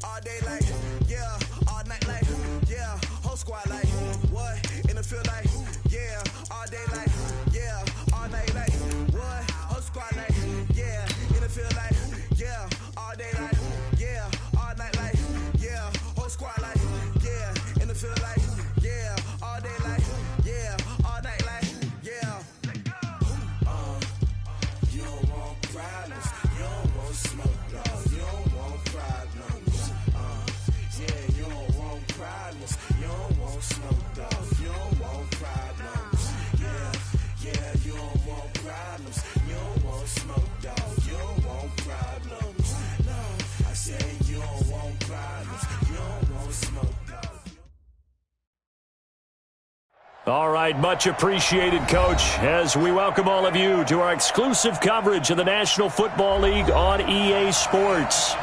all day like, yeah, all night like, yeah, whole squad like, what, in the field like, yeah, all day like, yeah, all night like, what, whole squad like, yeah, in the field like, yeah, all day like, yeah, all night like, yeah, whole squad like, yeah, in the field like, yeah, all day like, yeah, all night like, yeah. You don't want problems, you don't want smoke, dog, you don't want problems. Yeah, you don't want problems, you don't want smoke, dog, you don't want problems. Yeah, you don't want problems, you don't want smoke, dog, you don't want problems. No, I said you don't want problems, you don't want smoke, dog. All right, much appreciated, Coach, as we welcome all of you to our exclusive coverage of the National Football League on EA Sports.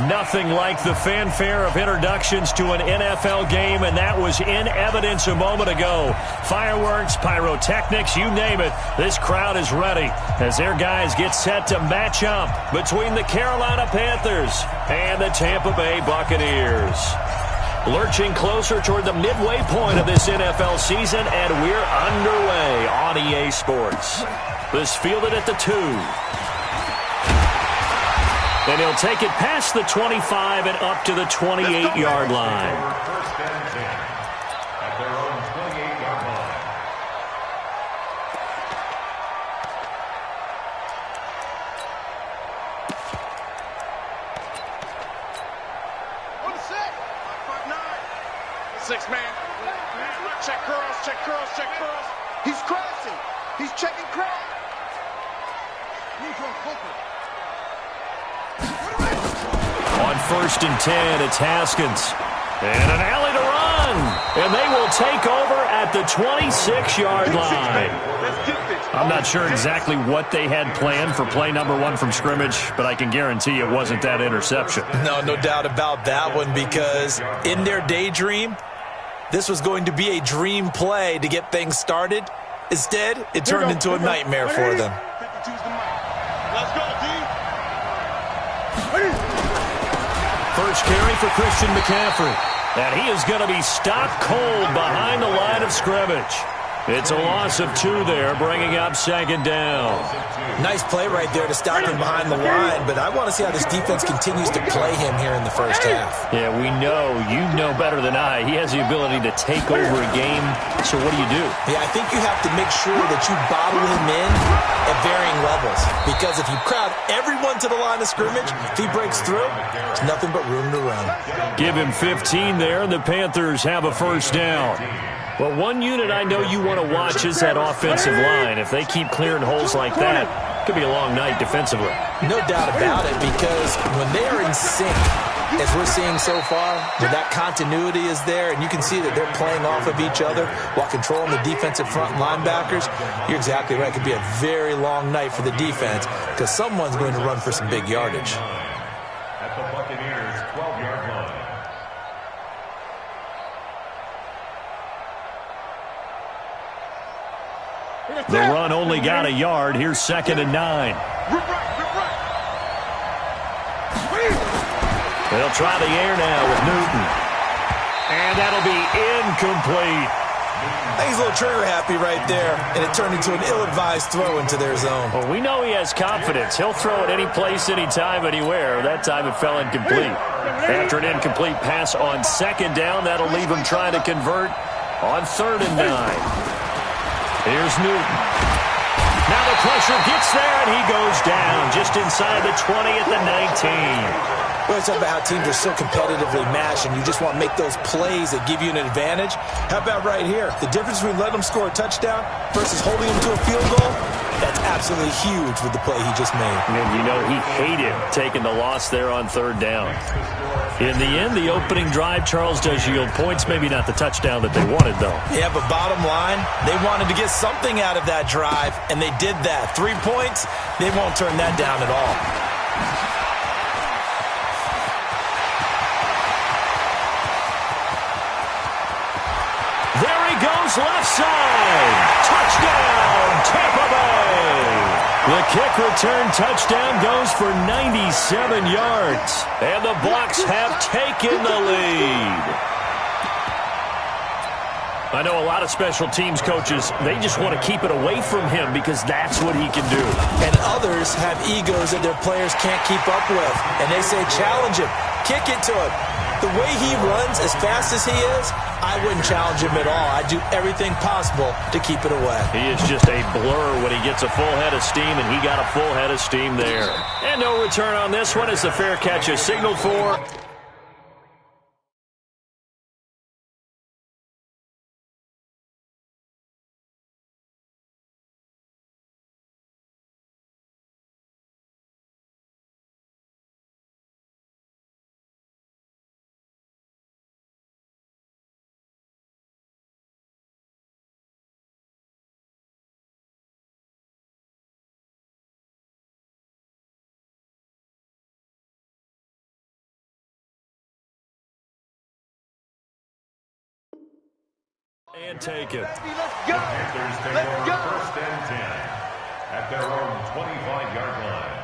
Nothing like the fanfare of introductions to an NFL game, and that was in evidence a moment ago. Fireworks, pyrotechnics, you name it. This crowd is ready as their guys get set to match up between the Carolina Panthers and the Tampa Bay Buccaneers. Lurching closer toward the midway point of this NFL season, and we're underway on EA Sports. This fielded at the 2. And he'll take it past the 25 and up to the 28-yard line. Six-man. Check curls, check curls, check curls. He's crossing. He's checking curls. On 1st and 10, it's Haskins. And an alley to run. And they will take over at the 26-yard line. I'm not sure exactly what they had planned for play number 1 from scrimmage, but I can guarantee it wasn't that interception. No doubt about that one, because in their daydream, this was going to be a dream play to get things started. Instead, it turned into a nightmare for them. Let's go, D. First carry for Christian McCaffrey. And he is going to be stopped cold behind the line of scrimmage. It's a loss of 2 there, bringing up 2nd down. Nice play right there to stop him behind the line, but I want to see how this defense continues to play him here in the first half. Yeah, we know. You know better than I. He has the ability to take over a game. So what do you do? Yeah, I think you have to make sure that you bottle him in at varying levels, because if you crowd everyone to the line of scrimmage, if he breaks through, there's nothing but room to run. Give him 15 there, and the Panthers have a first down. Well, one unit I know you want to watch is that offensive line. If they keep clearing holes like that, it could be a long night defensively. No doubt about it, because when they are in sync, as we're seeing so far, when that continuity is there, and you can see that they're playing off of each other while controlling the defensive front linebackers, you're exactly right. It could be a very long night for the defense, because someone's going to run for some big yardage. At the Buccaneers' 12-yard line. The run only got a yard. Here's 2nd and 9. They'll try the air now with Newton. And that'll be incomplete. I think he's a little trigger happy right there, and it turned into an ill-advised throw into their zone. Well, we know he has confidence. He'll throw it any place, anytime, anywhere. That time it fell incomplete. After an incomplete pass on 2nd down, that'll leave him trying to convert on 3rd and 9. Here's Newton. Now the pressure gets there, and he goes down just inside the 20 at the 19. Well, it's about how teams are so competitively matched, and you just want to make those plays that give you an advantage. How about right here? The difference between letting them score a touchdown versus holding them to a field goal, that's absolutely huge with the play he just made. And you know he hated taking the loss there on 3rd down. In the end, the opening drive, Charles, does yield points. Maybe not the touchdown that they wanted, though. Yeah, but bottom line, they wanted to get something out of that drive, and they did that. 3 points, they won't turn that down at all. There he goes, left side. Touchdown, Tampa Bay. The kick return touchdown goes for 97 yards. And the Bucs have taken the lead. I know a lot of special teams coaches, they just want to keep it away from him because that's what he can do. And others have egos that their players can't keep up with. And they say, challenge him, kick it to him. The way he runs as fast as he is, I wouldn't challenge him at all. I'd do everything possible to keep it away. He is just a blur when he gets a full head of steam, and he got a full head of steam there. And no return on this one as the fair catch is signaled for. And take it. Let's The go. Panthers take Let's over go. 1st and 10 at their own 25-yard line.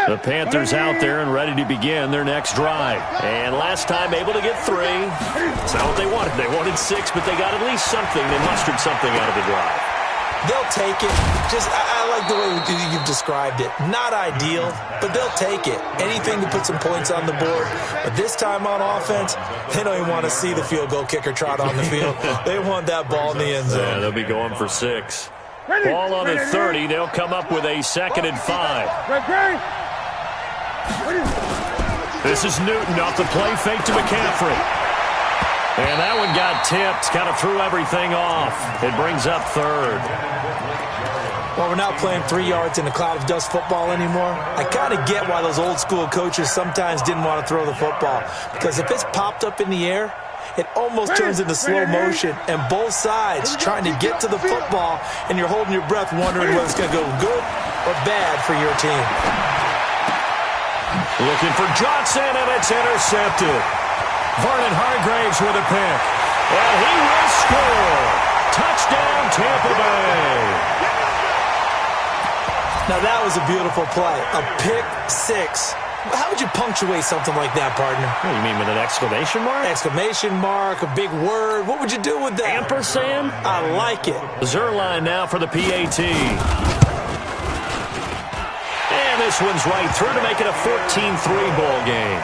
The Panthers out there and ready to begin their next drive. And last time able to get 3. It's not what they wanted. They wanted 6, but they got at least something. They mustered something out of the drive. They'll take it. I like the way you've described it. Not ideal, but they'll take it. Anything to put some points on the board. But this time on offense, they don't even want to see the field goal kicker trot on the field. They want that ball in the end zone. Yeah, they'll be going for 6. Ball on the 30. They'll come up with a 2nd and 5. This is Newton off the play fake to McCaffrey. And that one got tipped, kind of threw everything off. It brings up 3rd. Well, we're not playing 3 yards in a cloud of dust football anymore. I kind of get why those old school coaches sometimes didn't want to throw the football. Because if it's popped up in the air, it almost turns into slow motion. And both sides trying to get to the football, and you're holding your breath wondering whether it's going to go good or bad for your team. Looking for Johnson, and it's intercepted. Vernon Hargraves with a pick. And he will score. Touchdown, Tampa Bay. Now, that was a beautiful play. A pick 6. How would you punctuate something like that, partner? What do you mean, with an exclamation mark? Exclamation mark, a big word. What would you do with that? Ampersand? I like it. Zerline now for the PAT. And this one's right through to make it a 14-3 ball game.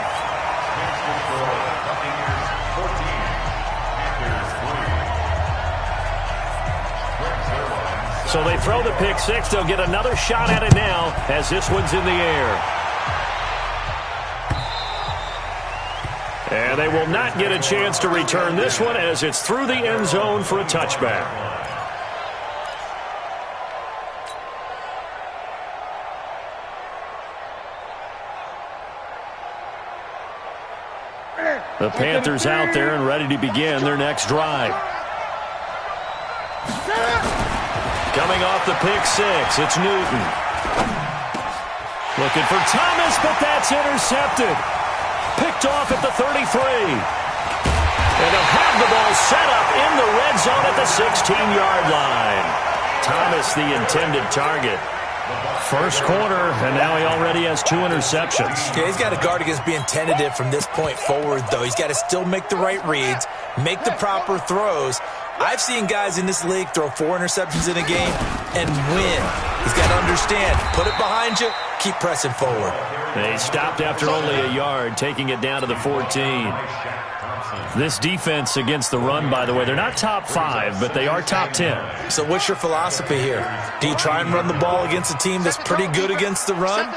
So they throw the pick 6. They'll get another shot at it now as this one's in the air. And they will not get a chance to return this one as it's through the end zone for a touchback. The Panthers out there and ready to begin their next drive. Coming off the pick 6, it's Newton. Looking for Thomas, but that's intercepted. Picked off at the 33. And they'll have the ball set up in the red zone at the 16-yard line. Thomas, the intended target. First quarter, and now he already has 2 interceptions. Yeah, he's got to guard against being tentative from this point forward, though. He's got to still make the right reads, make the proper throws. I've seen guys in this league throw 4 interceptions in a game and win. He's got to understand, put it behind you, keep pressing forward. They stopped after only a yard, taking it down to the 14. This defense against the run, by the way, they're not top 5, but they are top 10. So what's your philosophy here? Do you try and run the ball against a team that's pretty good against the run?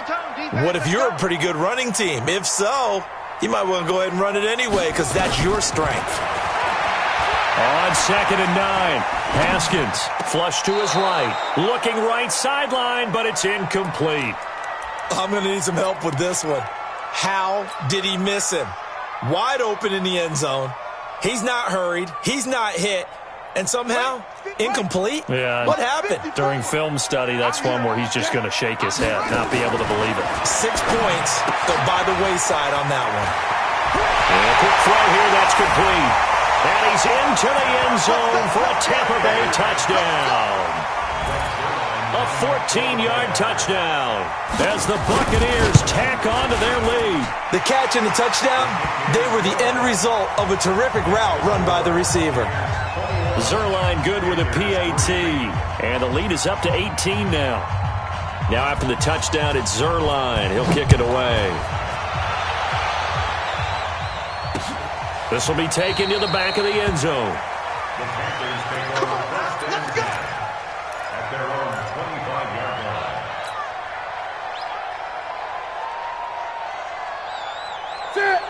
What if you're a pretty good running team? If so, you might want to go ahead and run it anyway because that's your strength. On 2nd and 9, Haskins flush to his right. Looking right sideline, but it's incomplete. I'm going to need some help with this one. How did he miss him? Wide open in the end zone. He's not hurried. He's not hit. And somehow, incomplete? Yeah. What happened? During film study, that's one where he's just going to shake his head, not be able to believe it. 6 points go by the wayside on that one. And a quick throw here, that's complete. And he's into the end zone for a Tampa Bay touchdown. A 14-yard touchdown as the Buccaneers tack on to their lead. The catch and the touchdown, they were the end result of a terrific route run by the receiver. Zerline good with a PAT, and the lead is up to 18 now. Now after the touchdown, it's Zerline. He'll kick it away. This will be taken to the back of the end zone. The Panthers take over first and 10 at their own 25-yard line.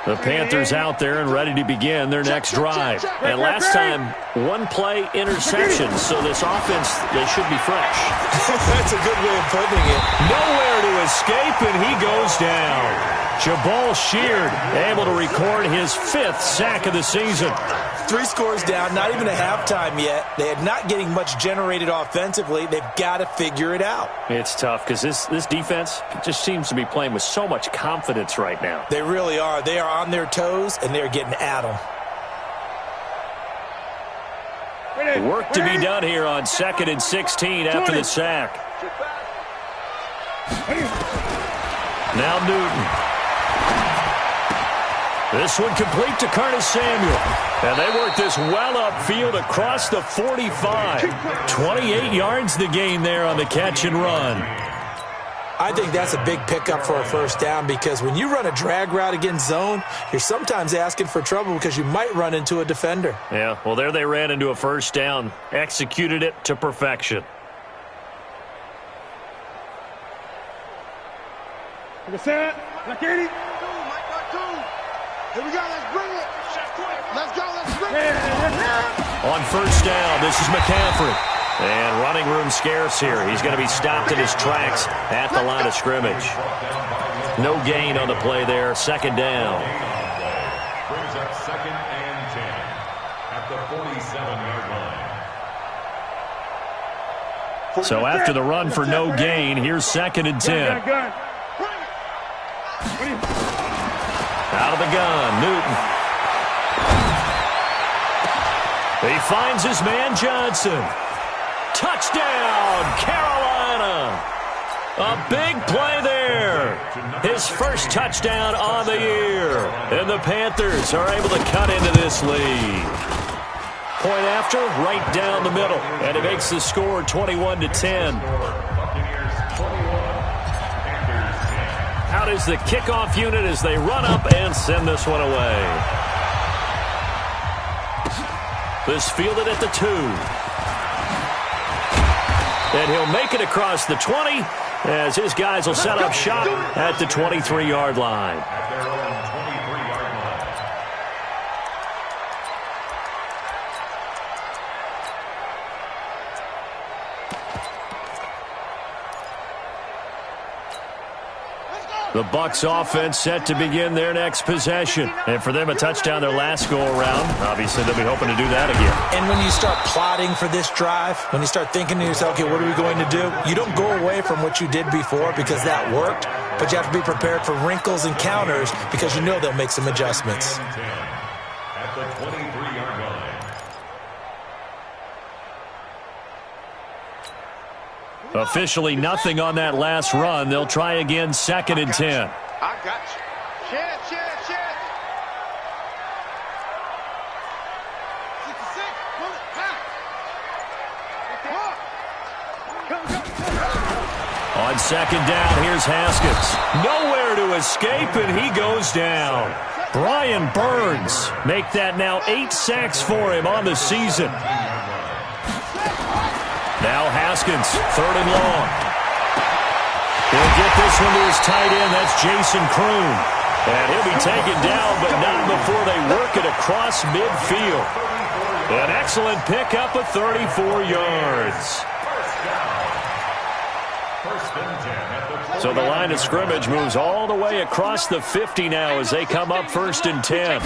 The Panthers out there and ready to begin their next drive. And last time, one-play interception, so this offense, they should be fresh. That's a good way of putting it. Nowhere to escape, and he goes down. Jabal Sheard able to record his 5th sack of the season. 3 scores down, not even a halftime yet. They are not getting much generated offensively. They've got to figure it out. It's tough because this defense just seems to be playing with so much confidence right now. They really are. They are on their toes, and they're getting at them. Work to be done here on 2nd and 16 after the sack. Now Newton. This one complete to Curtis Samuel. And they work this well upfield across the 45. 28 yards to gain there on the catch and run. I think that's a big pickup for a first down because when you run a drag route against zone, you're sometimes asking for trouble because you might run into a defender. Yeah, well, there they ran into a first down. Executed it to perfection. Here we go, let's bring it. Let's go, let's bring it. On first down, this is McCaffrey. And running room scarce here. He's going to be stopped in his tracks at the line of scrimmage. No gain on the play there. 2nd down. Brings up 2nd and 10 at the 47-yard line. So after the run for no gain, here's 2nd and 10. Out of the gun, Newton. He finds his man Johnson. Touchdown, Carolina. A big play there. His first touchdown on the year. And the Panthers are able to cut into this lead. Point after, right down the middle. And it makes the score 21-10. Out is the kickoff unit as they run up and send this one away. This fielded at the 2. And he'll make it across the 20 as his guys will set up shop at the 23-yard line. At their own 23-yard line. The Bucs offense set to begin their next possession. And for them, a touchdown their last go-around. Obviously, they'll be hoping to do that again. And when you start plotting for this drive, when you start thinking to yourself, okay, what are we going to do? You don't go away from what you did before because that worked, but you have to be prepared for wrinkles and counters because you know they'll make some adjustments. At the 23-yard line. Officially nothing on that last run. They'll try again 2nd and 10. I got you. Chance. 66, pull it back. On 2nd down, here's Haskins. Nowhere to escape, and he goes down. Brian Burns make that now 8 sacks for him on the season. Now Haskins, 3rd and long. He'll get this one to his tight end. That's Jason Kroon. And he'll be taken down, but not before they work it across midfield. An excellent pickup of 34 yards. So the line of scrimmage moves all the way across the 50 now as they come up 1st and 10.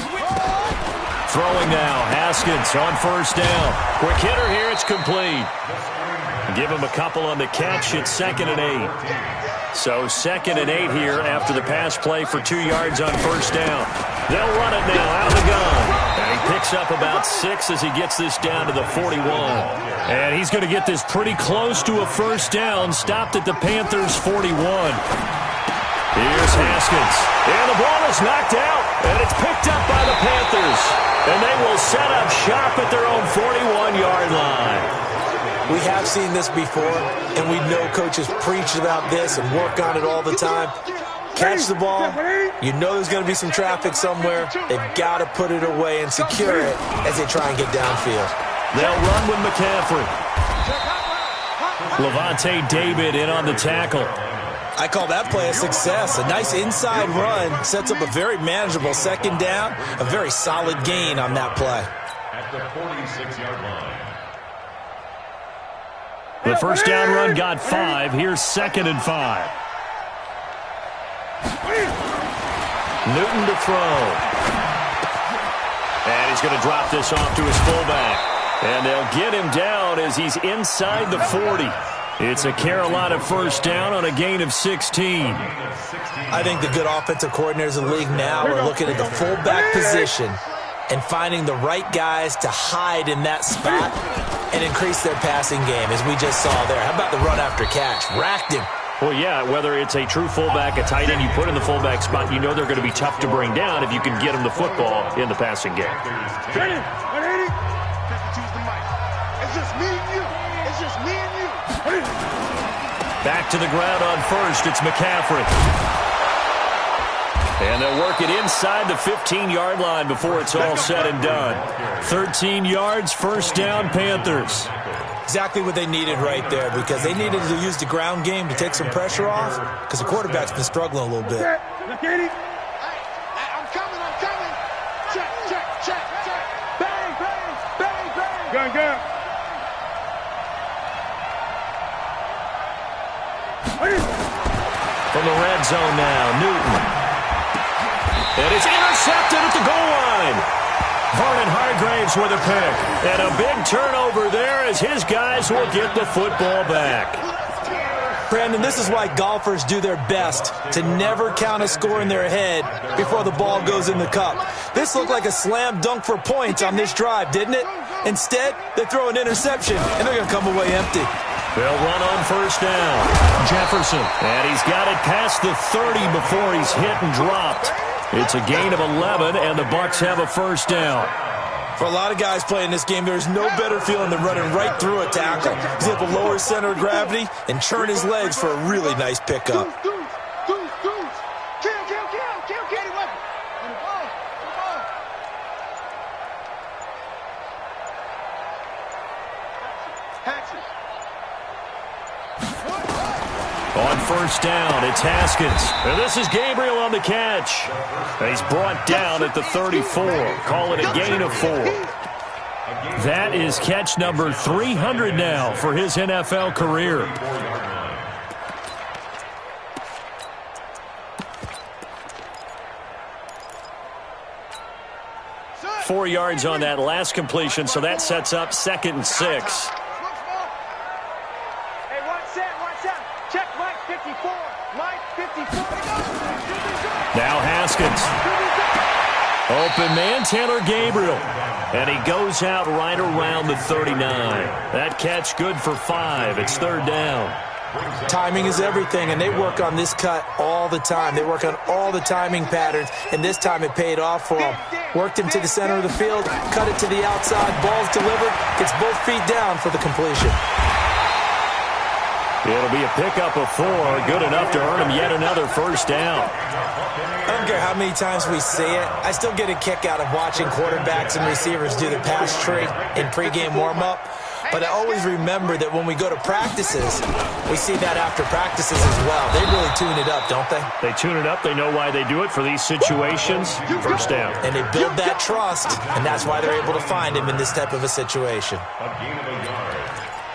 Throwing now, Haskins on 1st down. Quick hitter here, it's complete. Give him a couple on the catch. It's 2nd and 8. So 2nd and 8 here after the pass play for 2 yards on first down. They'll run it now out of the gun. And he picks up about 6 as he gets this down to the 41. And he's going to get this pretty close to a first down. Stopped at the Panthers' 41. Here's Haskins. And the ball is knocked out. And it's picked up by the Panthers. And they will set up shop at their own 41-yard line. We have seen this before, and we know coaches preach about this and work on it all the time. Catch the ball. You know there's going to be some traffic somewhere. They've got to put it away and secure it as they try and get downfield. They'll run with McCaffrey. Levante David in on the tackle. I call that play a success. A nice inside run sets up a very manageable 2nd down. A very solid gain on that play. At the 46-yard line. The first down run got 5. Here's 2nd and 5. Newton to throw. And he's going to drop this off to his fullback. And they'll get him down as he's inside the 40. It's a Carolina first down on a gain of 16. I think the good offensive coordinators in the league now are looking at the fullback position and finding the right guys to hide in that spot and increase their passing game, as we just saw there. How about the run after catch? Racked him. Well, yeah, whether it's a true fullback, a tight end you put in the fullback spot, you know they're going to be tough to bring down if you can get them the football in the passing game. Ready? 52's the mic. It's just me and you. It's just me and you. Back to the ground on first. It's McCaffrey. And they'll work it inside the 15-yard line before it's all said and done. 13 yards, first down, Panthers. Exactly what they needed right there, because they needed to use the ground game to take some pressure off, because the quarterback's been struggling a little bit. I'm coming. Check. Bang. Gun. From the red zone now, Newton. And it's intercepted at the goal line. Vernon Hargreaves with a pick. And a big turnover there as his guys will get the football back. Brandon, this is why golfers do their best to never count a score in their head before the ball goes in the cup. This looked like a slam dunk for points on this drive, didn't it? Instead, they throw an interception, and they're going to come away empty. They'll run on first down. Jefferson. And he's got it past the 30 before he's hit and dropped. It's a gain of 11, and the Bucs have a first down. For a lot of guys playing this game, there's no better feeling than running right through a tackle. He's able to lower his center of gravity and churn his legs for a really nice pickup. Kill. On first down, it's Haskins. And this is Gabriel on the catch. And he's brought down at the 34. Call it a gain of 4. That is catch number 300 now for his NFL career. Four yards on that last completion, so that sets up 2nd and 6. Now Haskins. Open man, Taylor Gabriel. And he goes out right around the 39. That catch good for 5. It's 3rd down. Timing is everything, and they work on this cut all the time. They work on all the timing patterns, and this time it paid off for them. Worked him to the center of the field, cut it to the outside, ball's delivered, gets both feet down for the completion. It'll be a pickup of 4, good enough to earn him yet another first down. I don't care how many times we say it, I still get a kick out of watching quarterbacks and receivers do the pass tree in pregame warm-up. But I always remember that when we go to practices, we see that after practices as well. They really tune it up, don't they? They tune it up. They know why they do it for these situations. First down. And they build that trust, and that's why they're able to find him in this type of a situation. A gain of a yard.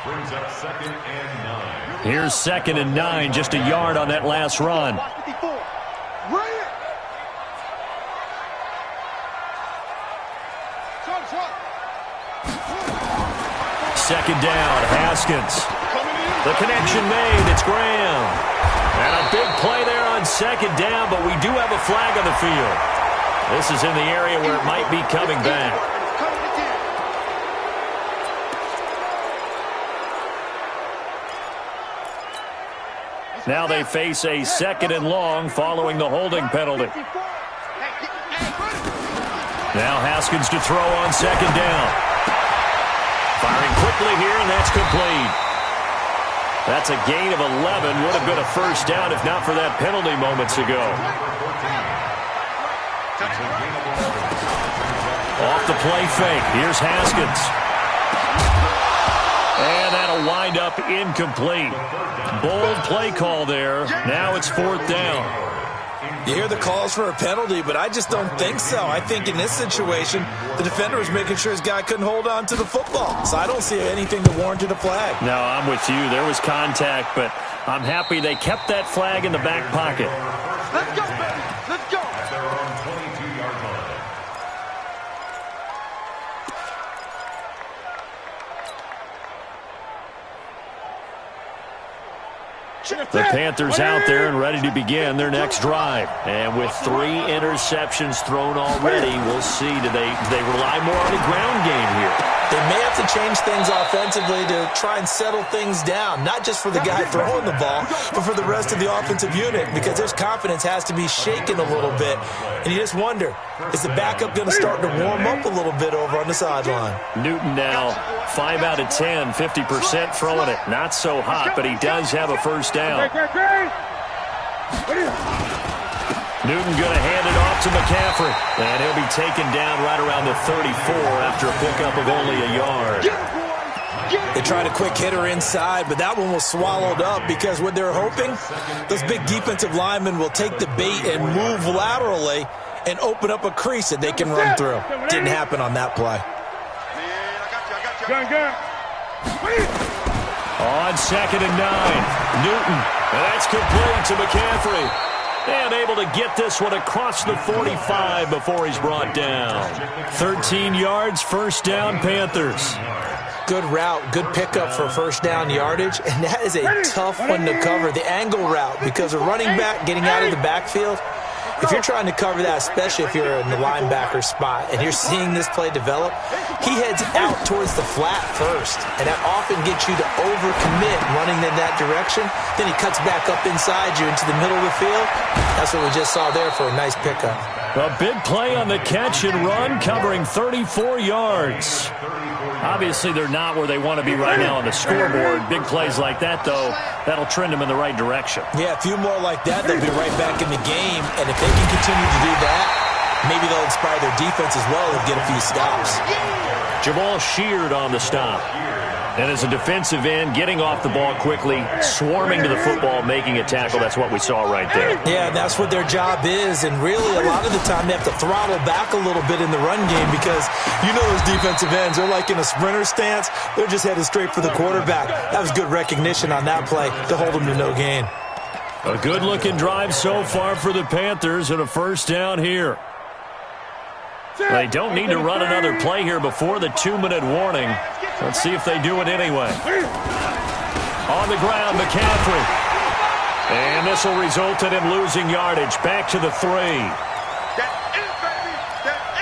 Brings up 2nd and 9. Here's 2nd and 9, just a yard on that last run. Second down, Haskins. The connection made. It's Graham. And a big play there on second down, but we do have a flag on the field. This is in the area where it might be coming back. Now they face a 2nd and long following the holding penalty. Now Haskins to throw on second down. Firing quickly here, and that's complete. That's a gain of 11. Would have been a first down if not for that penalty moments ago. Off the play fake. Here's Haskins. And that'll wind up incomplete. Bold play call there. Now it's 4th down. You hear the calls for a penalty, but I just don't think so. I think in this situation, the defender was making sure his guy couldn't hold on to the football. So I don't see anything that warranted a flag. No, I'm with you. There was contact, but I'm happy they kept that flag in the back pocket. Let's go, baby. Let's go. At their own 22-yard line. The Panthers out there and ready to begin their next drive. And with 3 interceptions thrown already, we'll see. Do they rely more on the ground game here? They may have to change things offensively to try and settle things down, not just for the guy throwing the ball, but for the rest of the offensive unit, because his confidence has to be shaken a little bit. And you just wonder, is the backup going to start to warm up a little bit over on the sideline? Newton now 5 out of 10, 50% throwing it. Not so hot, but he does have a first down. Newton going to hand it off to McCaffrey. And he'll be taken down right around the 34 after a pickup of only a yard. They tried a quick hitter inside, but that one was swallowed up because what they're hoping, those big defensive linemen will take the bait and move laterally and open up a crease that they can run through. Didn't happen on that play. On 2nd and 9, Newton. And that's complete to McCaffrey. And able to get this one across the 45 before he's brought down. 13 yards, first down, Panthers. Good route, good pickup for first down yardage, and that is a tough one to cover, the angle route, because a running back getting out of the backfield, if you're trying to cover that, especially if you're in the linebacker spot and you're seeing this play develop, he heads out towards the flat first, and that often gets you to overcommit running in that direction. Then he cuts back up inside you into the middle of the field. That's what we just saw there for a nice pickup. A big play on the catch and run, covering 34 yards. Obviously, they're not where they want to be right now on the scoreboard. Big plays like that, though, that'll trend them in the right direction. Yeah, a few more like that, they'll be right back in the game. And if they can continue to do that, maybe they'll inspire their defense as well and get a few stops. Jamal Sheard on the stop. And as a defensive end, getting off the ball quickly, swarming to the football, making a tackle. That's what we saw right there. Yeah, that's what their job is. And really, a lot of the time, they have to throttle back a little bit in the run game because you know those defensive ends, they're like in a sprinter stance. They're just headed straight for the quarterback. That was good recognition on that play to hold them to no gain. A good-looking drive so far for the Panthers and a first down here. They don't need to run another play here before the 2-minute warning. Let's see if they do it anyway. On the ground, McCaffrey. And this will result in him losing yardage. Back to the 3. That's it, baby. That's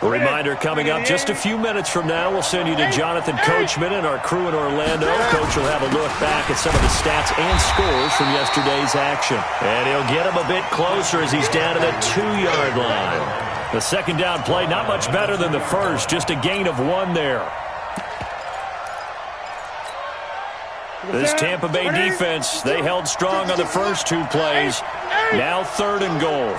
it. A reminder coming up just a few minutes from now. We'll send you to Jonathan Coachman and our crew in Orlando. Coach will have a look back at some of the stats and scores from yesterday's action. And he'll get him a bit closer as he's down to the 2-yard line. The second down play, not much better than the first, just a gain of 1 there. This Tampa Bay defense, they held strong on the first 2 plays. Now 3rd and goal.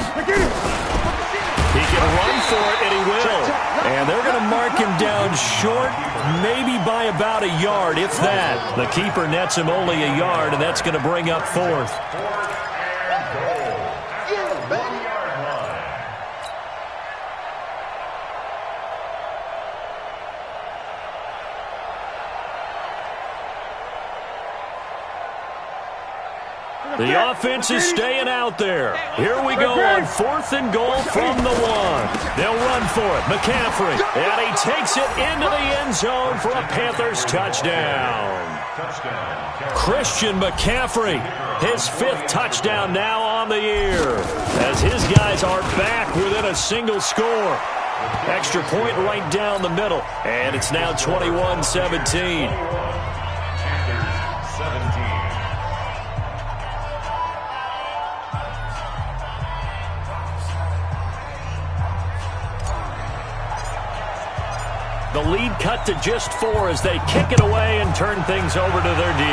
He can run for it, and he will. And they're going to mark him down short, maybe by about a yard, if that. The keeper nets him only a yard, and that's going to bring up 4th. The offense is staying out there. Here we go on 4th and goal from the 1. They'll run for it. McCaffrey. And he takes it into the end zone for a Panthers touchdown. Christian McCaffrey, his 5th touchdown now on the year, as his guys are back within a single score. Extra point right down the middle, and it's now 21-17. The lead cut to just 4 as they kick it away and turn things over to their D.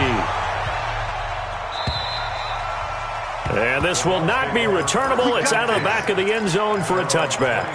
And this will not be returnable. It's out of the back of the end zone for a touchback.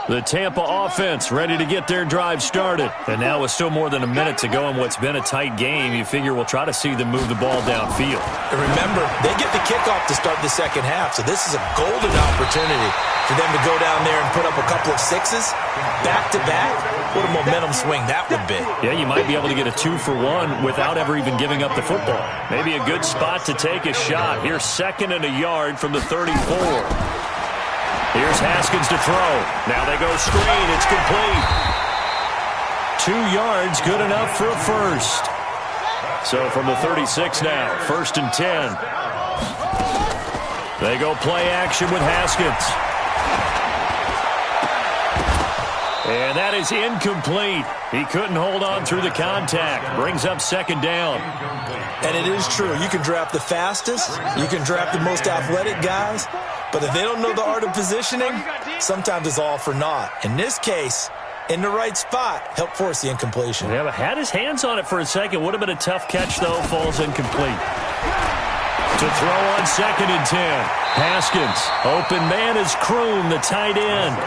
The Tampa offense ready to get their drive started. And now with still more than a minute to go in what's been a tight game, you figure we'll try to see them move the ball downfield. And remember, they get the kickoff to start the second half, so this is a golden opportunity for them to go down there and put up a couple of 6s back-to-back. What a momentum swing that would be. Yeah, you might be able to get a 2-for-1 without ever even giving up the football. Maybe a good spot to take a shot. Here's 2nd and a yard from the 34. Here's Haskins to throw. Now they go screen. It's complete. 2 yards, good enough for a first. So from the 36 now, 1st and 10. They go play action with Haskins. And that is incomplete. He couldn't hold on through the contact. Brings up 2nd down. And it is true. You can draft the fastest. You can draft the most athletic guys. But if they don't know the art of positioning, sometimes it's all for naught. In this case, in the right spot, help force the incompletion. Yeah, but had his hands on it for a second. Would have been a tough catch, though. Falls incomplete. To throw on 2nd and 10. Haskins. Open man is Kroon, the tight end.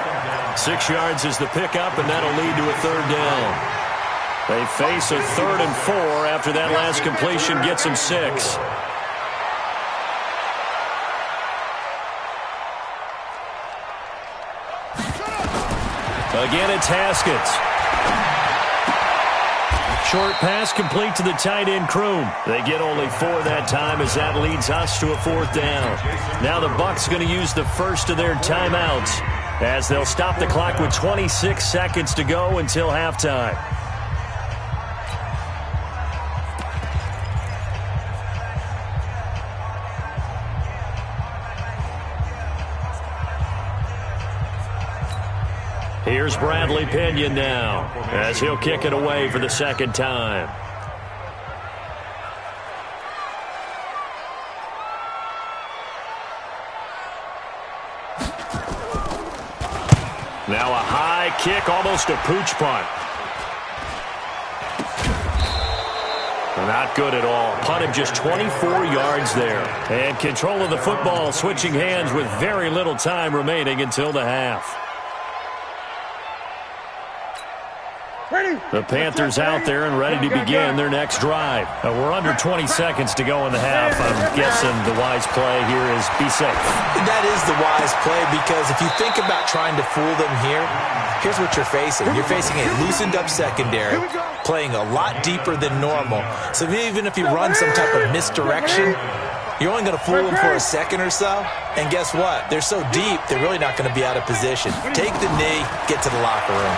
6 yards is the pickup, and that'll lead to a 3rd down. They face a 3rd and 4 after that last completion gets them 6. Again, it's Haskins. Short pass complete to the tight end, Kroon. They get only 4 that time as that leads us to a 4th down. Now the Bucs going to use the first of their timeouts as they'll stop the clock with 26 seconds to go until halftime. Here's Bradley Pinion now as he'll kick it away for the 2nd time. Now a high kick, almost a pooch punt. Not good at all. Punt him just 24 yards there. And control of the football, switching hands with very little time remaining until the half. The Panthers out there and ready to begin their next drive. We're under 20 seconds to go in the half. I'm guessing the wise play here is be safe. That is the wise play because if you think about trying to fool them here, here's what you're facing. You're facing a loosened up secondary, playing a lot deeper than normal. So even if you run some type of misdirection, you're only going to fool them for a second or so. And guess what? They're so deep, they're really not going to be out of position. Take the knee, get to the locker room.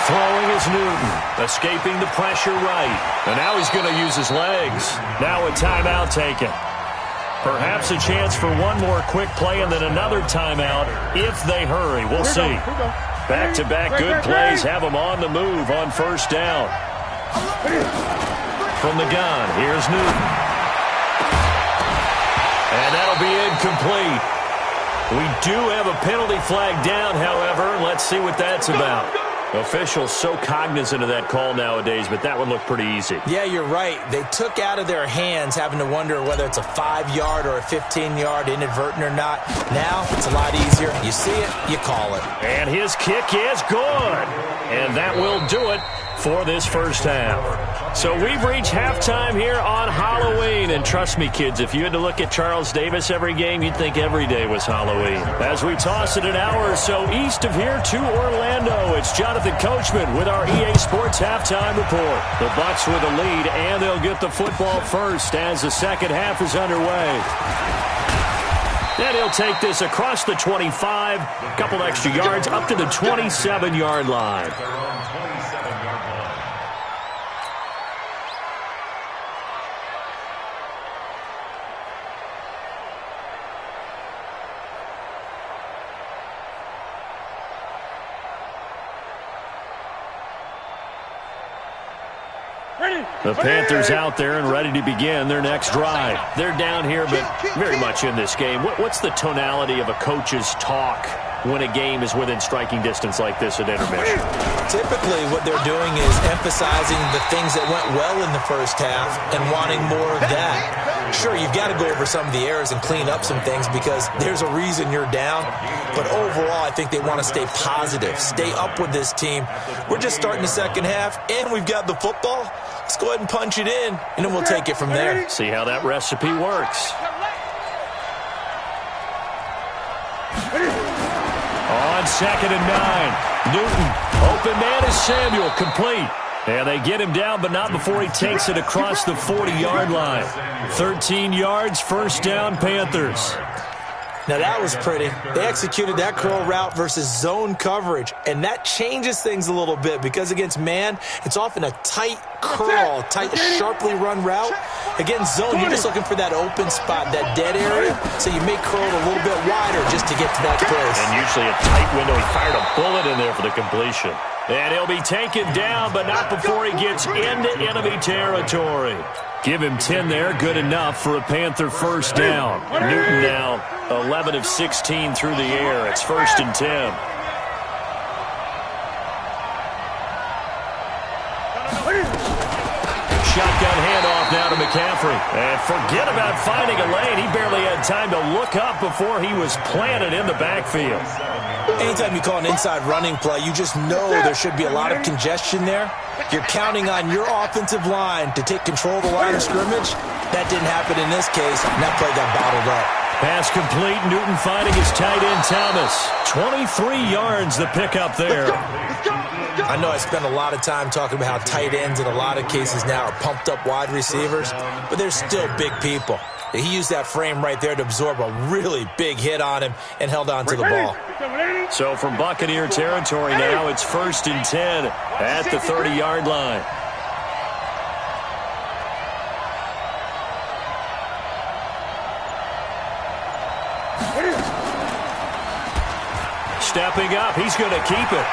Throwing is Newton, escaping the pressure right. And now he's going to use his legs. Now a timeout taken. Perhaps a chance for one more quick play and then another timeout if they hurry. We'll see. Back-to-back good plays have them on the move on 1st down. From the gun, here's Newton. And that'll be incomplete. We do have a penalty flag down, however. Let's see what that's about. Officials so cognizant of that call nowadays, but that one looked pretty easy. Yeah, you're right. They took out of their hands having to wonder whether it's a 5-yard or a 15-yard, inadvertent or not. Now, it's a lot easier. You see it, you call it. And his kick is good. And that will do it for this first half. So we've reached halftime here on Halloween. And trust me, kids, if you had to look at Charles Davis every game, you'd think every day was Halloween. As we toss it an hour or so east of here to Orlando, it's Jonathan Coachman with our EA Sports Halftime Report. The Bucs with a lead, and they'll get the football first as the second half is underway. Then he'll take this across the 25, a couple extra yards up to the 27-yard line. The Panthers out there and ready to begin their next drive. They're down here, but very much in this game. What's the tonality of a coach's talk when a game is within striking distance like this at intermission? Typically, what they're doing is emphasizing the things that went well in the first half and wanting more of that. Sure, you've got to go over some of the errors and clean up some things because there's a reason you're down. But overall, I think they want to stay positive, stay up with this team. We're just starting the second half, and we've got the football. Let's go ahead and punch it in, and then we'll take it from there. See how that recipe works. On 2nd and 9, Newton, open man is Samuel, complete. And they get him down, but not before he takes it across the 40-yard line. 13 yards, first down, Panthers. Now, that was pretty. They executed that curl route versus zone coverage, and that changes things a little bit because against man, it's often a tight curl, tight, sharply run route. Against zone, you're just looking for that open spot, that dead area, so you may curl it a little bit wider just to get to that place. And usually a tight window. He fired a bullet in there for the completion. And he'll be taken down, but not before he gets into enemy territory. Give him 10 there, good enough for a Panther first down. Newton now 11 of 16 through the air. It's 1st and 10. Shotgun handoff now to McCaffrey. And forget about finding a lane. He barely had time to look up before he was planted in the backfield. Anytime you call an inside running play, you just know there should be a lot of congestion there. You're counting on your offensive line to take control of the line of scrimmage. That didn't happen in this case, and that play got bottled up. Pass complete. Newton finding his tight end, Thomas. 23 yards the pickup there. I know I spend a lot of time talking about how tight ends in a lot of cases now are pumped up wide receivers, but they're still big people. He used that frame right there to absorb a really big hit on him and held on to the ball. So from Buccaneer territory now, it's 1st and 10 at the 30-yard line. Stepping up, he's going to keep it.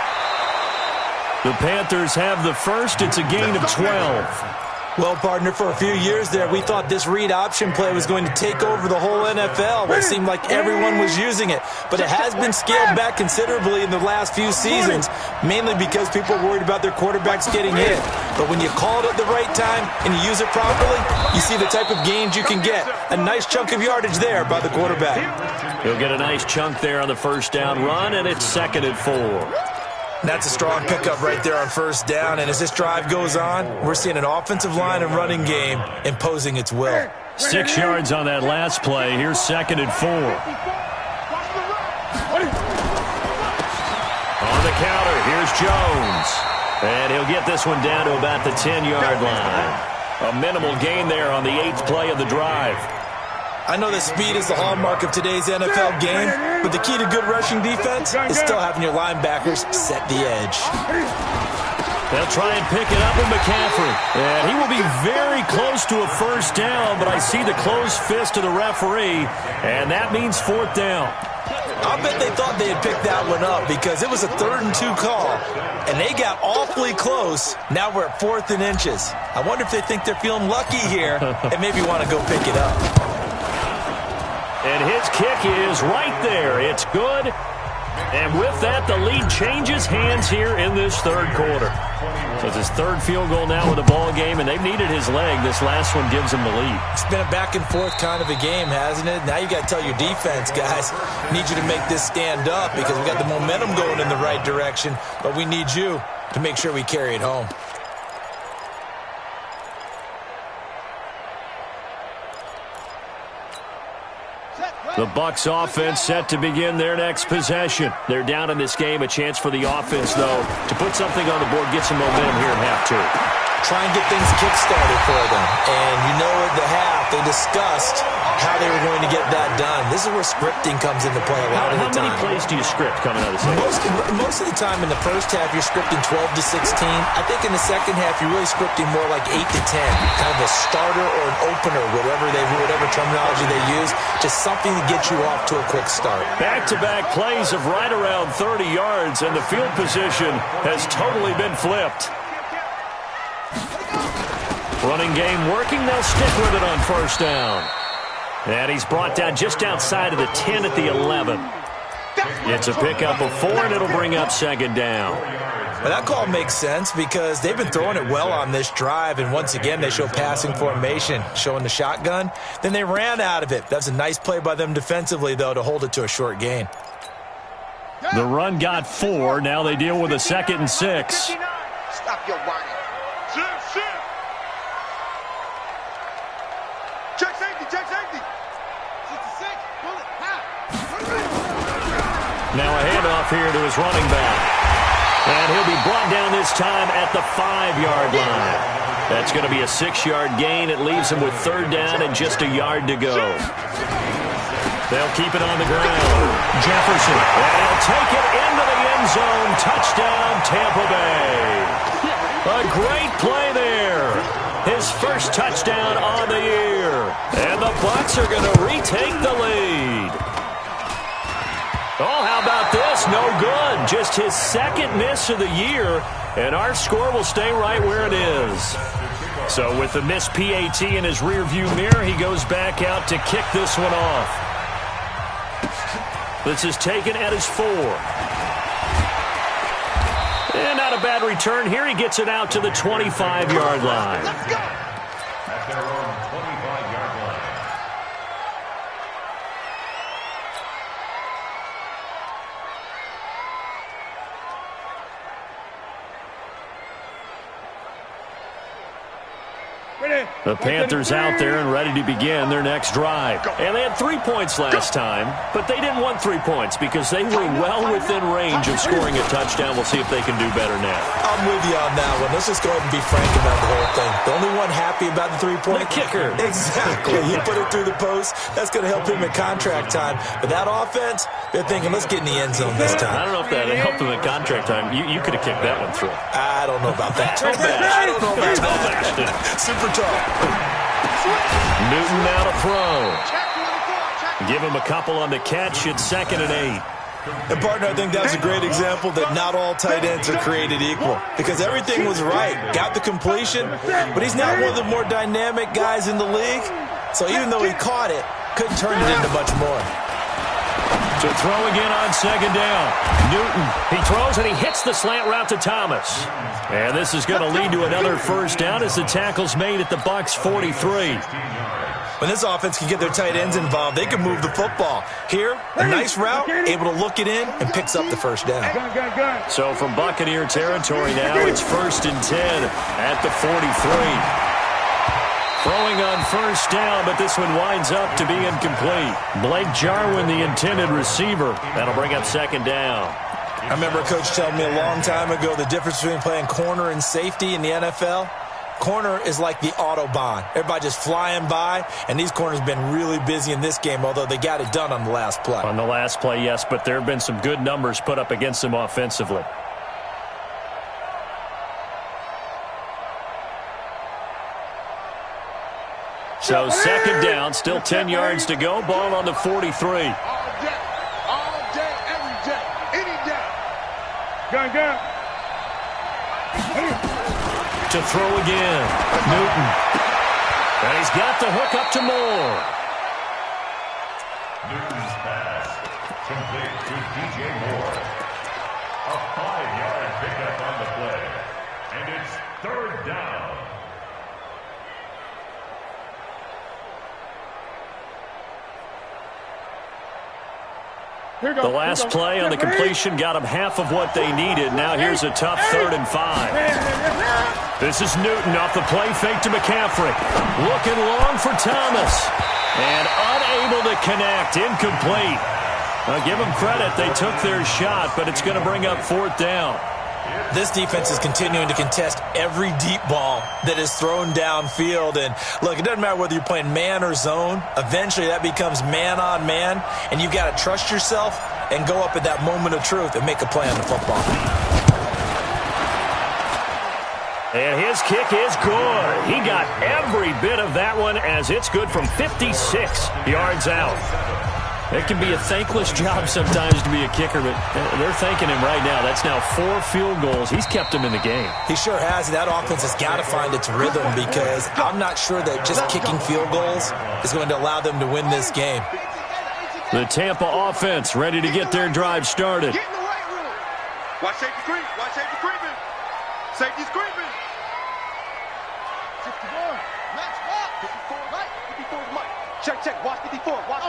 The Panthers have the first. It's a gain of 12. Well, partner, for a few years there, we thought this read option play was going to take over the whole NFL. It seemed like everyone was using it. But it has been scaled back considerably in the last few seasons, mainly because people are worried about their quarterbacks getting hit. But when you call it at the right time and you use it properly, you see the type of gains you can get. A nice chunk of yardage there by the quarterback. He'll get a nice chunk there on the first down run, and it's 2nd and 4. That's a strong pickup right there on first down, and as this drive goes on, we're seeing an offensive line and running game imposing its will. 6 yards on that last play. Here's 2nd and 4. On the counter, here's Jones. And he'll get this one down to about the 10-yard line. A minimal gain there on the 8th play of the drive. I know that speed is the hallmark of today's NFL game, but the key to good rushing defense is still having your linebackers set the edge. They'll try and pick it up with McCaffrey. And he will be very close to a first down, but I see the closed fist of the referee, and that means 4th down. I'll bet they thought they had picked that one up because it was a 3rd and 2 call, and they got awfully close. Now we're at 4th and inches. I wonder if they think they're feeling lucky here and maybe want to go pick it up. And his kick is right there. It's good. And with that, the lead changes hands here in this third quarter. So it's his third field goal now with the ball game, and they've needed his leg. This last one gives him the lead. It's been a back-and-forth kind of a game, hasn't it? Now you got to tell your defense, guys, need you to make this stand up because we got the momentum going in the right direction, but we need you to make sure we carry it home. The Bucs offense set to begin their next possession. They're down in this game. A chance for the offense, though, to put something on the board, get some momentum here in half two. Try and get things kick-started for them. And you know at the half, they discussed how they were going to get that done. This is where scripting comes into play a lot of the time. How many plays do you script coming out of the second? Most of the time in the first half, you're scripting 12 to 16. I think in the second half, you're really scripting more like 8 to 10. Kind of a starter or an opener, whatever terminology they use. Just something to get you off to a quick start. Back-to-back plays of right around 30 yards, and the field position has totally been flipped. Running game working. They'll stick with it on first down. And he's brought down just outside of the 10 at the 11. It's a pickup of 4, and it'll bring up second down. Well, that call makes sense because they've been throwing it well on this drive, and once again, they show passing formation, showing the shotgun. Then they ran out of it. That's a nice play by them defensively, though, to hold it to a short gain. The run got 4. Now they deal with a 2nd and 6. Stop your whining. Check safety, check safety. 66, pull it, half. Now a handoff here to his running back. And he'll be brought down this time at the 5-yard line. That's going to be a 6-yard gain. It leaves him with third down and just a yard to go. They'll keep it on the ground. Jefferson. And he'll take it into the end zone. Touchdown, Tampa Bay. A great play there. His first touchdown on the year. And the Bucs are going to retake the lead. Oh, how about this? No good. Just his second miss of the year. And our score will stay right where it is. So with the missed PAT in his rearview mirror, he goes back out to kick this one off. This is taken at his 4. And not a bad return here. He gets it out to the 25-yard line. At their own 25-yard line. The Panthers out there and ready to begin their next drive. And they had 3 points last time, but they didn't want 3 points because they were well within range of scoring a touchdown. We'll see if they can do better now. I'm with you on that one. Let's just go ahead and be frank about the whole thing. The only one happy about the 3-point? The kicker. Exactly. He put it through the post. That's going to help him at contract time. But that offense, they're thinking, let's get in the end zone this time. I don't know if that helped him at contract time. You could have kicked that one through. I don't know about that. I don't know about that. Super tough. Newton now to throw. Give him a couple on the catch. It's 2nd and 8. And, partner, I think that's a great example that not all tight ends are created equal because everything was right. Got the completion, but he's not one of the more dynamic guys in the league. So even though he caught it, couldn't turn it into much more. To throw again on 2nd down. Newton, he throws and he hits the slant route to Thomas. And this is going to lead to another first down as the tackle's made at the Bucs 43. When this offense can get their tight ends involved, they can move the football. Here, a nice route, able to look it in, and picks up the first down. So from Buccaneer territory now, it's 1st and 10 at the 43. Throwing on first down, but this one winds up to be incomplete. Blake Jarwin, the intended receiver. That'll bring up 2nd down. I remember a coach telling me a long time ago the difference between playing corner and safety in the NFL. Corner is like the Autobahn. Everybody just flying by, and these corners have been really busy in this game, although they got it done on the last play. On the last play, yes, but there have been some good numbers put up against them offensively. So 2nd down, still 10 yards to go. Ball on the 43. All day, every day, any day. Gun. To throw again. Newton. And he's got the hook up to Moore. Newton's pass complete to DJ Moore. A 5-yard pickup on the play. And it's third down. The last play on the completion got them half of what they needed. Now here's a tough 3rd and 5. This is Newton off the play fake to McCaffrey. Looking long for Thomas. And unable to connect. Incomplete. Now give them credit. They took their shot, but it's going to bring up 4th down. This defense is continuing to contest every deep ball that is thrown downfield. And, look, it doesn't matter whether you're playing man or zone. Eventually that becomes man on man, and you've got to trust yourself and go up at that moment of truth and make a play on the football. And his kick is good. He got every bit of that one as it's good from 56 yards out. It can be a thankless job sometimes to be a kicker, but they're thanking him right now. That's now 4 field goals. He's kept them in the game. He sure has. That offense has got to find its rhythm because I'm not sure that just kicking field goals is going to allow them to win this game. The Tampa offense ready to get their drive started. Get in the right room. Watch safety creep. Watch safety creeping. Safety's creeping. 61. Max up. 54 right. 54's Mike. Check. Watch 54. Watch.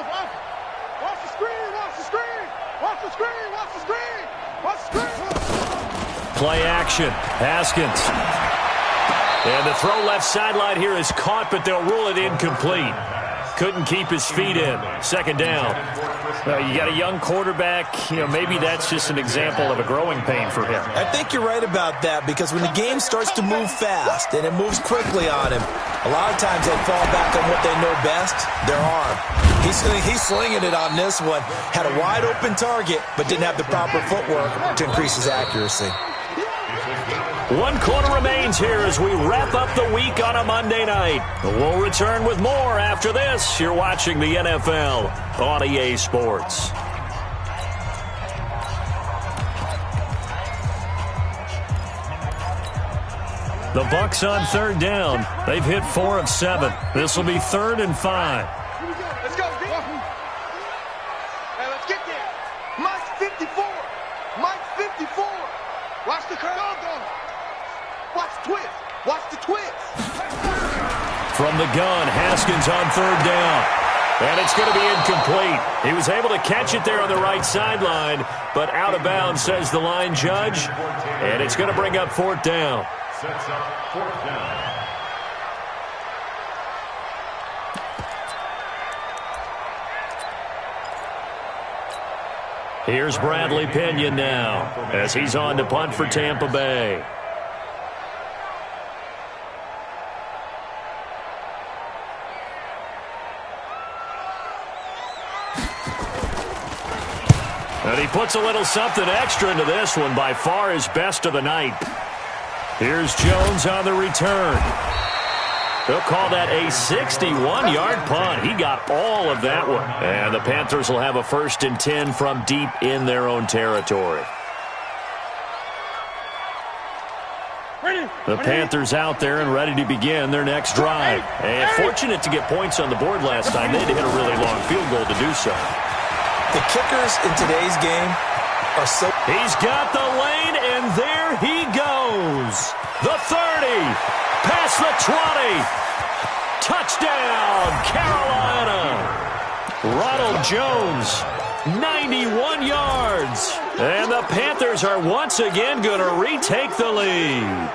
Watch the screen. Watch the screen. Watch the screen. Watch the screen. Watch the screen. Play action. Haskins. And the throw left sideline here is caught, but they'll rule it incomplete. Couldn't keep his feet in. 2nd down. You got a young quarterback. Maybe that's just an example of a growing pain for him. I think you're right about that because when the game starts to move fast and it moves quickly on him, a lot of times they fall back on what they know best, their arm. He's slinging it on this one. Had a wide open target, but didn't have the proper footwork to increase his accuracy. 1 quarter remains here as we wrap up the week on a Monday night. We'll return with more after this. You're watching the NFL on EA Sports. The Bucs on 3rd down. They've hit 4 of 7. This will be 3rd and 5. Let's go, D. Hey, let's get there. Mike's 54. Mike's 54. Watch the curl. Watch the twist. Watch the twist. From the gun, Haskins on 3rd down. And it's going to be incomplete. He was able to catch it there on the right sideline, but out of bounds, says the line judge. And it's going to bring up 4th down. Sets up 4th down. Here's Bradley Pinion now as he's on to punt for Tampa Bay. And he puts a little something extra into this one, by far his best of the night. Here's Jones on the return. They'll call that a 61-yard punt. He got all of that one. And the Panthers will have a 1st and 10 from deep in their own territory. The Panthers out there and ready to begin their next drive. And fortunate to get points on the board last time. They had to hit a really long field goal to do so. The kickers in today's game are so... He's got the lane, and there he goes. The 30, past the 20. Touchdown, Carolina. Ronald Jones, 91 yards. And the Panthers are once again going to retake the lead.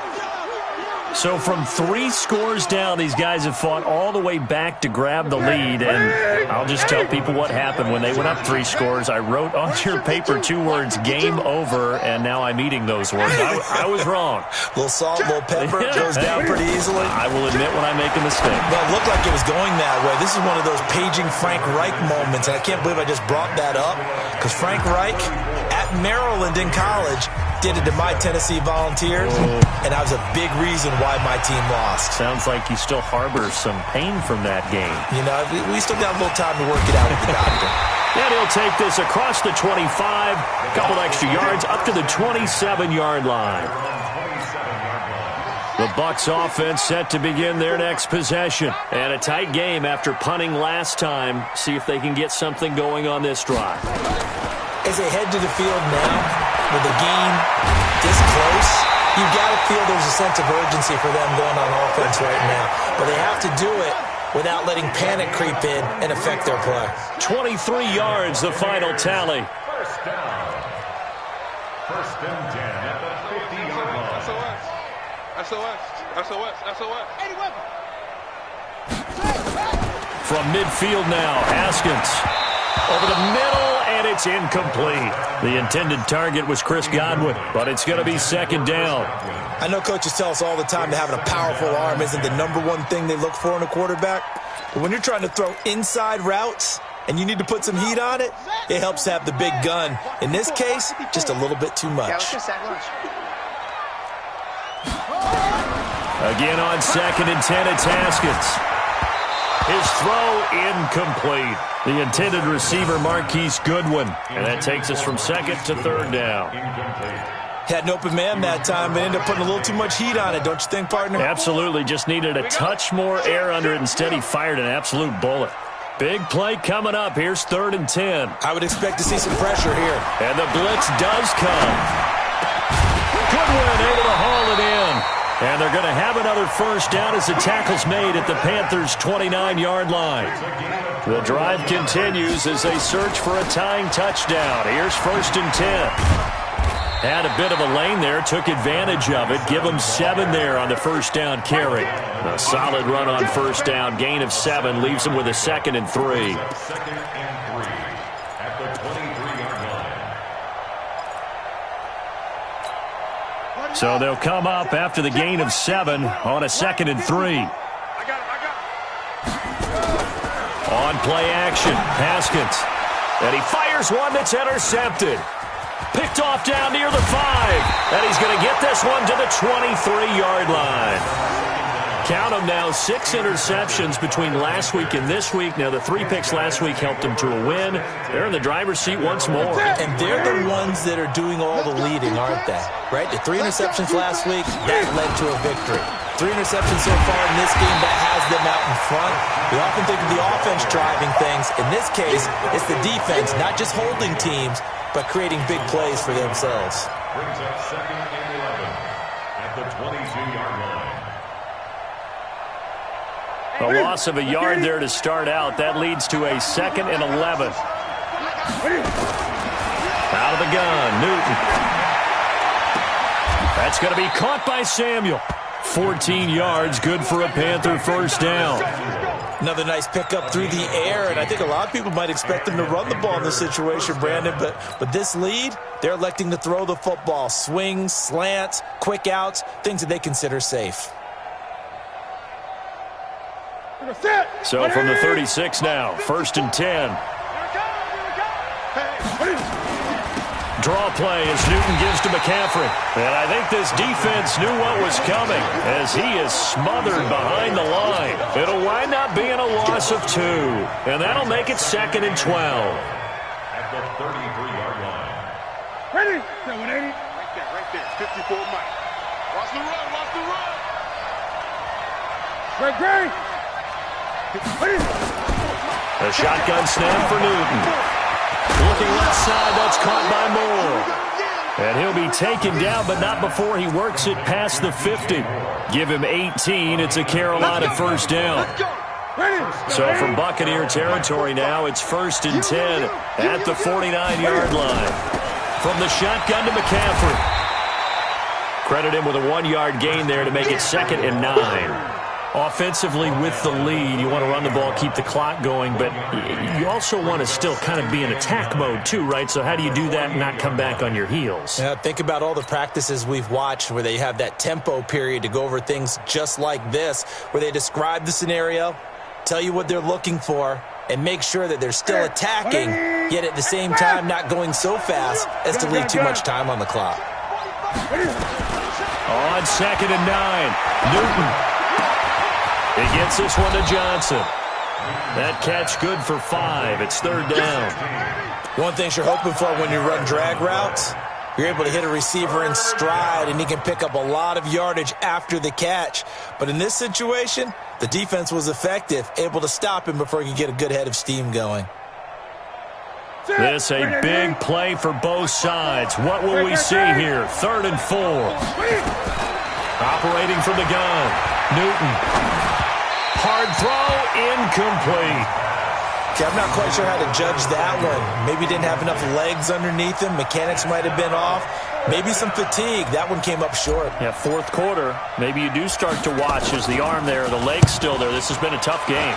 So from 3 scores down, these guys have fought all the way back to grab the lead. And I'll just tell people what happened when they went up 3 scores. I wrote on your paper 2 words, game over, and now I'm eating those words. I was wrong. A little salt, a little pepper, goes down pretty easily. I will admit when I make a mistake. Well, it looked like it was going that way. This is one of those paging Frank Reich moments, and I can't believe I just brought that up because Frank Reich at Maryland in college did it to my Tennessee Volunteers, and that was a big reason why my team lost. Sounds like you still harbor some pain from that game. You know, we still got a little time to work it out with the doctor. And he'll take this across the 25, a couple extra yards, up to the 27-yard line. The Bucs offense set to begin their next possession. And a tight game after punting last time. See if they can get something going on this drive. As they head to the field now, with the game this close, you've got to feel there's a sense of urgency for them going on offense right now. But they have to do it without letting panic creep in and affect their play. 23 yards, the final tally. First down. First and 10 at the 50-yard line. SOS. From midfield now, Haskins. Over the middle, and it's incomplete. The intended target was Chris Godwin, but it's going to be second down. I know coaches tell us all the time that having a powerful arm isn't the #1 thing they look for in a quarterback. But when you're trying to throw inside routes and you need to put some heat on it, it helps to have the big gun. In this case, just a little bit too much. Again on second and 10, it's Haskins. His throw incomplete. The intended receiver, Marquise Goodwin. And that takes us from second to third down. Had an open man that time, but ended up putting a little too much heat on it, don't you think, partner? Absolutely. Just needed a touch more air under it. Instead, he fired an absolute bullet. Big play coming up. Here's third and 10. I would expect to see some pressure here. And the blitz does come. Goodwin able to haul it in. And they're going to have another first down as the tackle's made at the Panthers' 29-yard line. The drive continues as they search for a tying touchdown. Here's first and 10. Had a bit of a lane there, took advantage of it. Give them 7 there on the first down carry. A solid run on first down. Gain of 7 leaves them with a 2nd and 3. Second and 3 at the 23-yard line. So they'll come up after the gain of 7 on a 2nd and 3. On play action, Haskins. And he fires one that's intercepted. Picked off down near the 5. And he's going to get this one to the 23-yard line. Count them now, 6 interceptions between last week and this week. Now, the 3 picks last week helped them to a win. They're in the driver's seat once more. And they're the ones that are doing all the leading, aren't they? Right? The 3 interceptions last week, that led to a victory. 3 interceptions so far in this game, that has them out in front. We often think of the offense driving things. In this case, it's the defense, not just holding teams, but creating big plays for themselves. Brings up second and 11 at the 22-yard line. A loss of a yard there to start out. That leads to a 2nd and 11. Out of the gun, Newton. That's going to be caught by Samuel. 14 yards, good for a Panther first down. Another nice pickup through the air, and I think a lot of people might expect them to run the ball in this situation, Brandon, but this lead, they're electing to throw the football. Swings, slants, quick outs, things that they consider safe. So from the 36 now, first and 10. Draw play as Newton gives to McCaffrey. And I think this defense knew what was coming as he is smothered behind the line. It'll wind up being a loss of 2. And that'll make it 2nd and 12. At the 33-yard line. Ready? Right there. 54 Mike. Watch the run. Great. A shotgun snap for Newton. Looking left side, that's caught by Moore. And he'll be taken down, but not before he works it past the 50. Give him 18. It's a Carolina first down. So from Buccaneer territory now, it's first and 10 at the 49-yard line. From the shotgun to McCaffrey. Credit him with a 1-yard gain there to make it 2nd and 9. Offensively with the lead, you want to run the ball, keep the clock going, but you also want to still kind of be in attack mode too, right? So how do you do that and not come back on your heels? Yeah, think about all the practices we've watched where they have that tempo period to go over things just like this, where they describe the scenario, tell you what they're looking for, and make sure that they're still attacking, yet at the same time not going so fast as to leave too much time on the clock. On 2nd and 9, Newton. He gets this one to Johnson. That catch good for 5. It's 3rd down. One thing you're hoping for when you run drag routes, You're able to hit a receiver in stride, and he can pick up a lot of yardage after the catch. But in this situation, the defense was effective, able to stop him before he could get a good head of steam going. This a big play for both sides. What will we see here? 3rd and 4. Operating from the gun. Newton. Hard throw, incomplete. Okay, I'm not quite sure how to judge that one. Maybe didn't have enough legs underneath him. Mechanics might have been off. Maybe some fatigue. That one came up short. Yeah, 4th quarter. Maybe you do start to watch as the arm there, the leg's still there. This has been a tough game.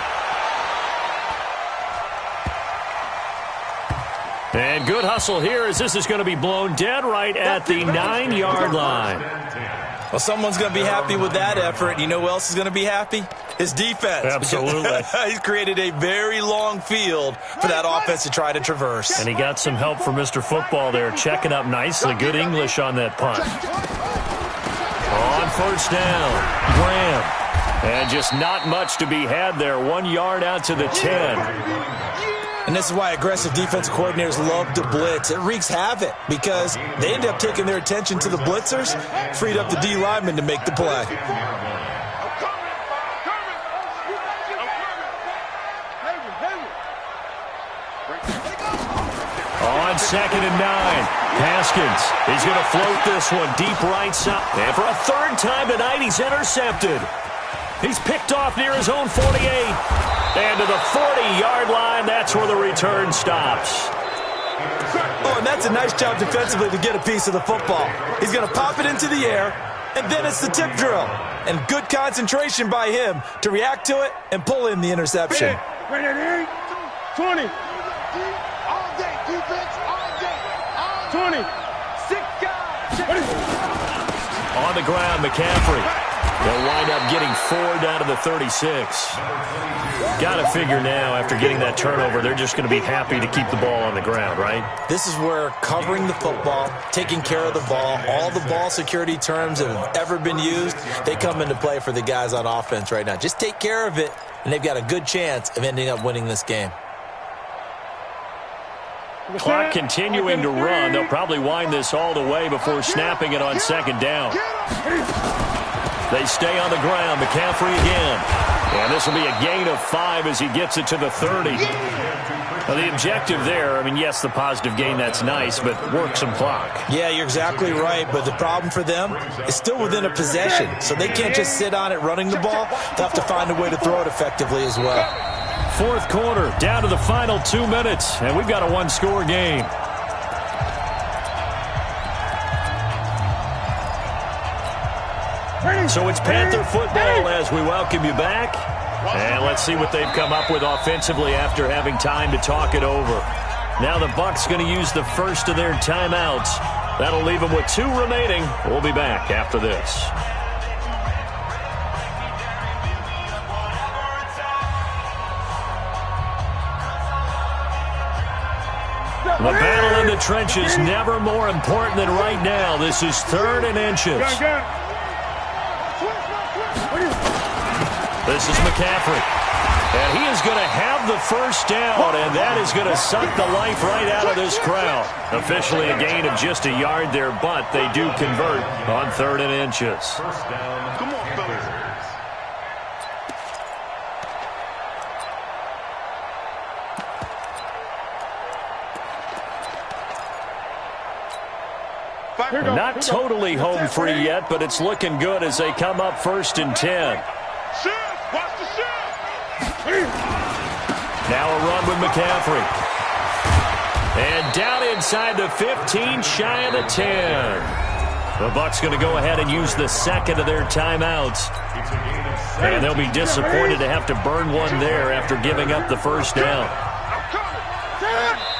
And good hustle here as this is going to be blown dead right at the 9-yard line. Well, someone's going to be happy with that effort. You know who else is going to be happy? His defense. Absolutely. He's created a very long field for that offense to try to traverse. And he got some help from Mr. Football there, checking up nicely. Good English on that punt. On 1st down, Graham. And just not much to be had there. 1 yard out to the 10. And this is why aggressive defensive coordinators love to blitz. It wreaks havoc because they end up taking their attention to the blitzers, freed up the D lineman to make the play. On 2nd and 9, Haskins. He's going to float this one deep right side. And for a 3rd time tonight, he's intercepted. He's picked off near his own 48. And to the 40-yard line, that's where the return stops. Oh, and that's a nice job defensively to get a piece of the football. He's going to pop it into the air, and then it's the tip drill. And good concentration by him to react to it and pull in the interception. 20. All day, defense, all day. 20. 6 guys. On the ground, McCaffrey. They'll wind up getting 4 down to the 36. Got to figure now, after getting that turnover, they're just going to be happy to keep the ball on the ground, right? This is where covering the football, taking care of the ball, all the ball security terms that have ever been used, they come into play for the guys on offense right now. Just take care of it, and they've got a good chance of ending up winning this game. Clock continuing to run. They'll probably wind this all the way before snapping it on 2nd down. They stay on the ground. McCaffrey again. And this will be a gain of 5 as he gets it to the 30. Well, the objective there, I mean, yes, the positive gain, that's nice, but work some clock. Yeah, you're exactly right, but the problem for them is still within a possession, so they can't just sit on it running the ball. They'll have to find a way to throw it effectively as well. 4th quarter, down to the final 2 minutes, and we've got a 1-score game. So it's Panther football as we welcome you back. And let's see what they've come up with offensively after having time to talk it over. Now the Bucs going to use the first of their timeouts. That'll leave them with 2 remaining. We'll be back after this. The battle in the trenches, never more important than right now. This is 3rd and inches. This is McCaffrey. And he is going to have the 1st down, and that is going to suck the life right out of this crowd. Officially a gain of just a yard there, but they do convert on 3rd and inches. 1st down. Come on, fellas. Not totally home free yet, but it's looking good as they come up 1st and 10. Watch the shift. Now a run with McCaffrey. And down inside the 15, shy of the 10. The Bucs going to go ahead and use the 2nd of their timeouts. And they'll be disappointed to have to burn one there after giving up the 1st down.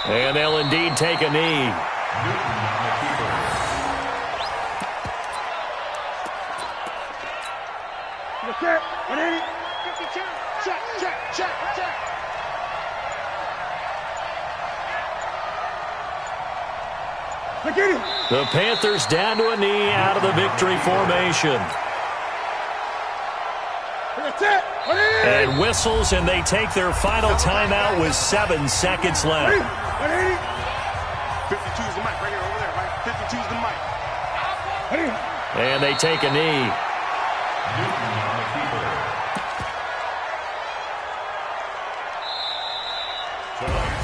And they'll indeed take a knee. Check. 52. Check. The Panthers down to a knee out of the victory formation. And whistles, and they take their final timeout with 7 seconds left. 52's the mic right here over there, right? 52's the mic. And they take a knee. Newton on the keeper.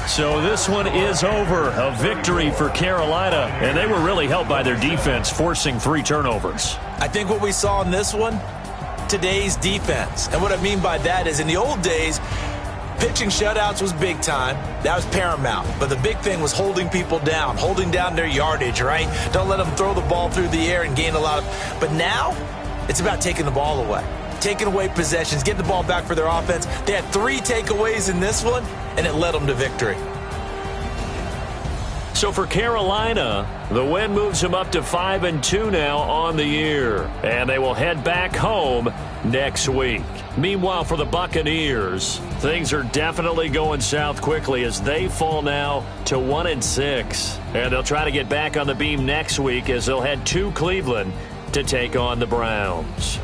So this one is over. A victory for Carolina. And they were really helped by their defense, forcing 3 turnovers. I think what we saw in this one, today's defense. And what I mean by that is in the old days, pitching shutouts was big time. That was paramount. But the big thing was holding people down, holding down their yardage, right? Don't let them throw the ball through the air and gain a lot of... But now, it's about taking the ball away. Taking away possessions, getting the ball back for their offense. They had 3 takeaways in this one, and it led them to victory. So for Carolina, the win moves them up to 5-2 now on the year. And they will head back home next week. Meanwhile, for the Buccaneers, things are definitely going south quickly as they fall now to 1-6. And they'll try to get back on the beam next week as they'll head to Cleveland to take on the Browns.